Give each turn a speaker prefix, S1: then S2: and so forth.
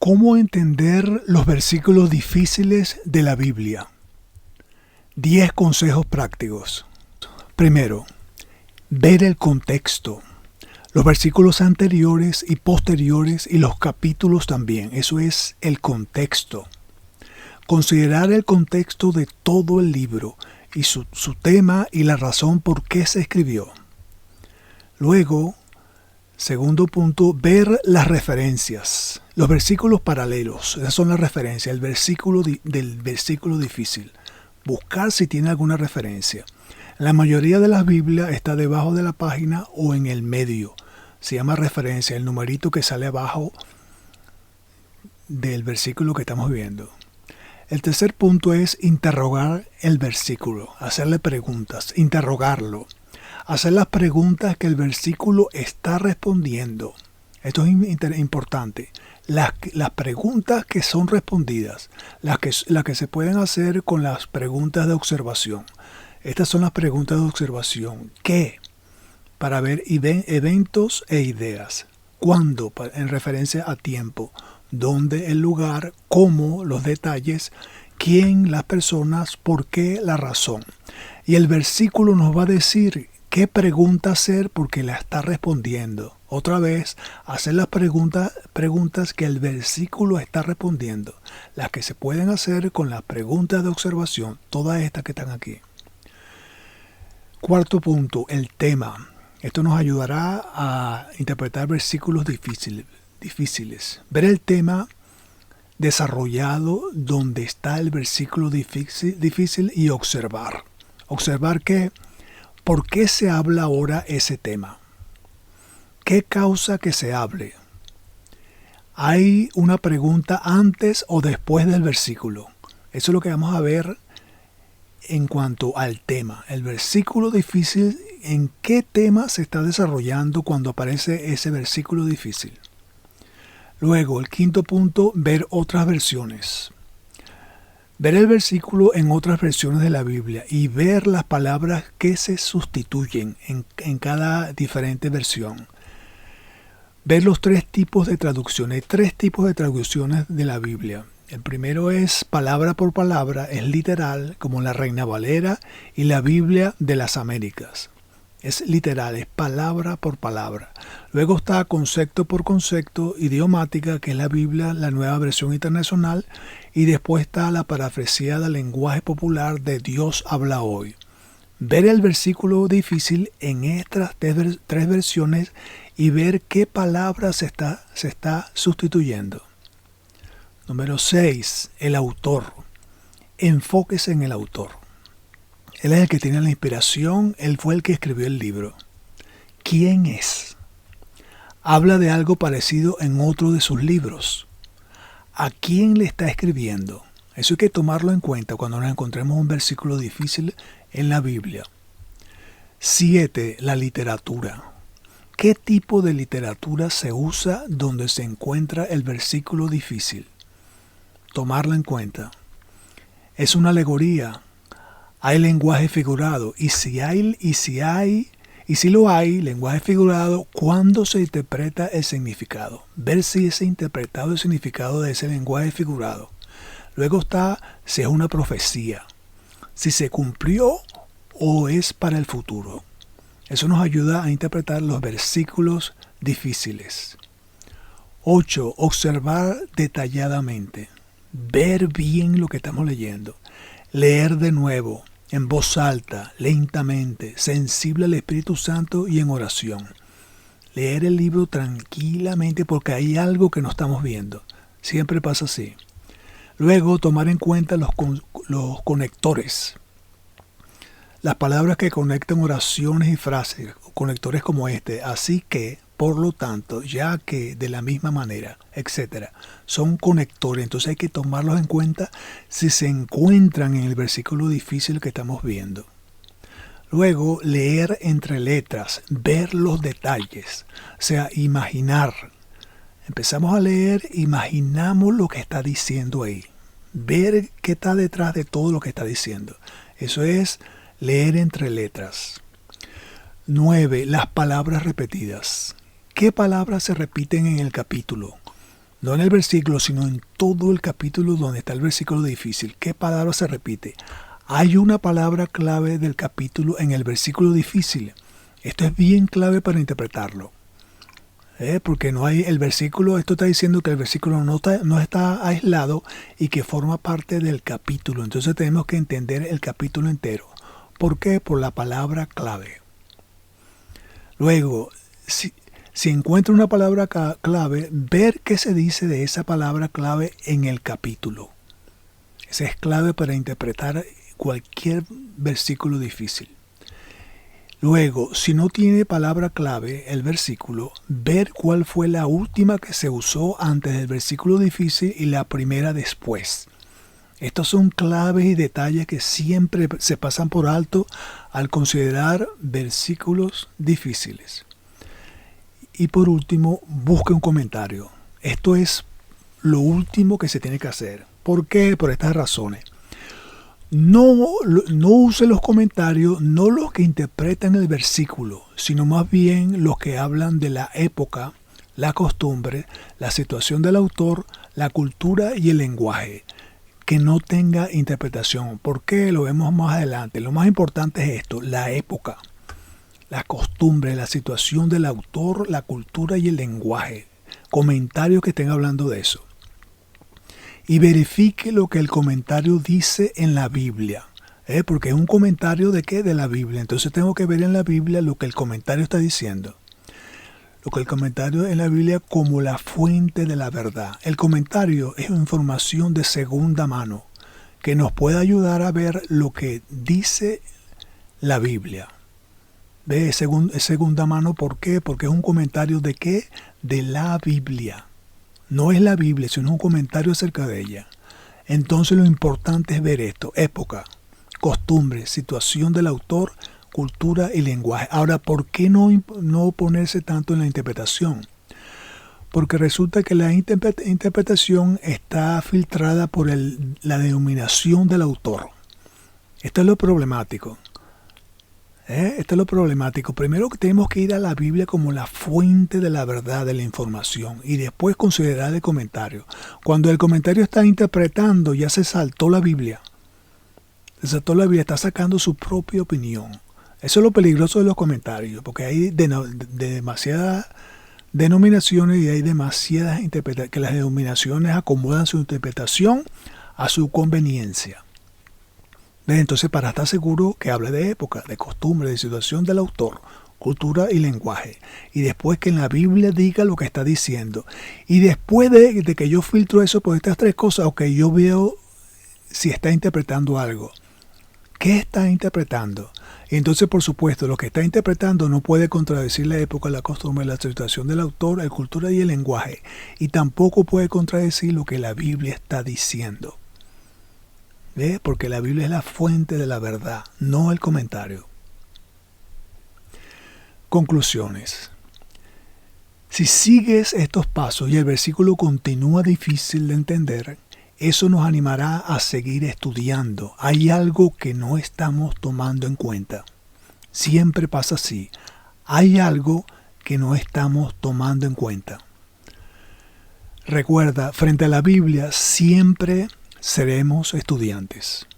S1: ¿Cómo entender los versículos difíciles de la Biblia? 10 consejos prácticos. Primero, ver el contexto. Los versículos anteriores y posteriores y los capítulos también. Eso es el contexto. Considerar el contexto de todo el libro y su tema y la razón por qué se escribió. Luego, segundo punto, ver las referencias. Los versículos paralelos, esas son las referencias, el versículo del versículo difícil. Buscar si tiene alguna referencia. La mayoría de las Biblias está debajo de la página o en el medio. Se llama referencia, el numerito que sale abajo del versículo que estamos viendo. El tercer punto es interrogar el versículo, hacerle preguntas, interrogarlo. Hacer las preguntas que el versículo está respondiendo. Esto es importante. Las preguntas que son respondidas, las que se pueden hacer con las preguntas de observación. Estas son las preguntas de observación. ¿Qué? Para ver eventos e ideas. ¿Cuándo? En referencia a tiempo. ¿Dónde? El lugar. ¿Cómo? Los detalles. ¿Quién? Las personas. ¿Por qué? La razón. Y el versículo nos va a decir qué pregunta hacer porque la está respondiendo. Otra vez, hacer las preguntas que el versículo está respondiendo. Las que se pueden hacer con las preguntas de observación. Todas estas que están aquí. Cuarto punto, el tema. Esto nos ayudará a interpretar versículos difíciles. Ver el tema desarrollado donde está el versículo difícil y observar. Observar que, ¿por qué se habla ahora ese tema? ¿Qué causa que se hable? ¿Hay una pregunta antes o después del versículo? Eso es lo que vamos a ver en cuanto al tema. El versículo difícil, ¿en qué tema se está desarrollando cuando aparece ese versículo difícil? Luego, el quinto punto, ver otras versiones. Ver el versículo en otras versiones de la Biblia y ver las palabras que se sustituyen en cada diferente versión. Ver los tres tipos de traducciones. Hay tres tipos de traducciones de la Biblia. El primero es palabra por palabra, es literal, como la Reina Valera y la Biblia de las Américas. Es literal, es palabra por palabra. Luego está concepto por concepto, idiomática, que es la Biblia, la Nueva Versión Internacional. Y después está la parafraseada lenguaje popular de Dios habla hoy. Ver el versículo difícil en estas tres versiones y ver qué palabra se está sustituyendo. Número 6. El autor. Enfóquese en el autor. Él es el que tiene la inspiración, él fue el que escribió el libro. ¿Quién es? Habla de algo parecido en otro de sus libros. ¿A quién le está escribiendo? Eso hay que tomarlo en cuenta cuando nos encontremos un versículo difícil en la Biblia. 7. La literatura. ¿Qué tipo de literatura se usa donde se encuentra el versículo difícil? Tomarlo en cuenta. Es una alegoría. Hay lenguaje figurado. Y si lo hay, lenguaje figurado, ¿cuándo se interpreta el significado? Ver si es interpretado el significado de ese lenguaje figurado. Luego está si es una profecía. Si se cumplió o es para el futuro. Eso nos ayuda a interpretar los versículos difíciles. 8. Observar detalladamente. Ver bien lo que estamos leyendo. Leer de nuevo, en voz alta, lentamente, sensible al Espíritu Santo y en oración. Leer el libro tranquilamente porque hay algo que no estamos viendo. Siempre pasa así. Luego, tomar en cuenta los conectores. Las palabras que conectan oraciones y frases, conectores como este, así que, por lo tanto, ya que, de la misma manera, etc. Son conectores, entonces hay que tomarlos en cuenta si se encuentran en el versículo difícil que estamos viendo. Luego, leer entre letras, ver los detalles, o sea, imaginar. Empezamos a leer, imaginamos lo que está diciendo ahí. Ver qué está detrás de todo lo que está diciendo. Eso es leer entre letras. 9. Las palabras repetidas. ¿Qué palabras se repiten en el capítulo? No en el versículo, sino en todo el capítulo donde está el versículo difícil. ¿Qué palabra se repite? Hay una palabra clave del capítulo en el versículo difícil. Esto es bien clave para interpretarlo. Porque no hay el versículo, esto está diciendo que el versículo no está aislado y que forma parte del capítulo. Entonces tenemos que entender el capítulo entero. ¿Por qué? Por la palabra clave. Luego, si encuentra una palabra clave, ver qué se dice de esa palabra clave en el capítulo. Esa es clave para interpretar cualquier versículo difícil. Luego, si no tiene palabra clave el versículo, ver cuál fue la última que se usó antes del versículo difícil y la primera después. Estos son claves y detalles que siempre se pasan por alto al considerar versículos difíciles. Y por último, busque un comentario. Esto es lo último que se tiene que hacer. ¿Por qué? Por estas razones. No use los comentarios, no los que interpretan el versículo, sino más bien los que hablan de la época, la costumbre, la situación del autor, la cultura y el lenguaje. Que no tenga interpretación. ¿Por qué? Lo vemos más adelante. Lo más importante es esto, la época, la costumbre, la situación del autor, la cultura y el lenguaje. Comentarios que estén hablando de eso. Y verifique lo que el comentario dice en la Biblia. Porque es un comentario de ¿qué? De la Biblia. Entonces tengo que ver en la Biblia lo que el comentario está diciendo. Lo que el comentario en la Biblia como la fuente de la verdad. El comentario es información de segunda mano que nos puede ayudar a ver lo que dice la Biblia. De segunda mano, ¿por qué? Porque es un comentario de ¿qué? De la Biblia. No es la Biblia, sino un comentario acerca de ella. Entonces lo importante es ver esto. Época, costumbre, situación del autor, cultura y lenguaje. Ahora, ¿por qué no ponerse tanto en la interpretación? Porque resulta que la interpretación está filtrada por la denominación del autor. Esto es lo problemático. Esto es lo problemático. Primero que tenemos que ir a la Biblia como la fuente de la verdad, de la información, y después considerar el comentario. Cuando el comentario está interpretando, ya se saltó la Biblia. Se saltó la Biblia, está sacando su propia opinión. Eso es lo peligroso de los comentarios, porque hay demasiadas denominaciones y hay demasiadas interpretaciones, que las denominaciones acomodan su interpretación a su conveniencia. Entonces, para estar seguro que hable de época, de costumbre, de situación del autor, cultura y lenguaje. Y después que en la Biblia diga lo que está diciendo. Y después de que yo filtro eso por estas tres cosas, ok, yo veo si está interpretando algo. ¿Qué está interpretando? Y entonces, por supuesto, lo que está interpretando no puede contradecir la época, la costumbre, la situación del autor, la cultura y el lenguaje. Y tampoco puede contradecir lo que la Biblia está diciendo. ¿Ve? Porque la Biblia es la fuente de la verdad, no el comentario. Conclusiones. Si sigues estos pasos y el versículo continúa difícil de entender, eso nos animará a seguir estudiando. Hay algo que no estamos tomando en cuenta. Siempre pasa así. Hay algo que no estamos tomando en cuenta. Recuerda, frente a la Biblia siempre seremos estudiantes.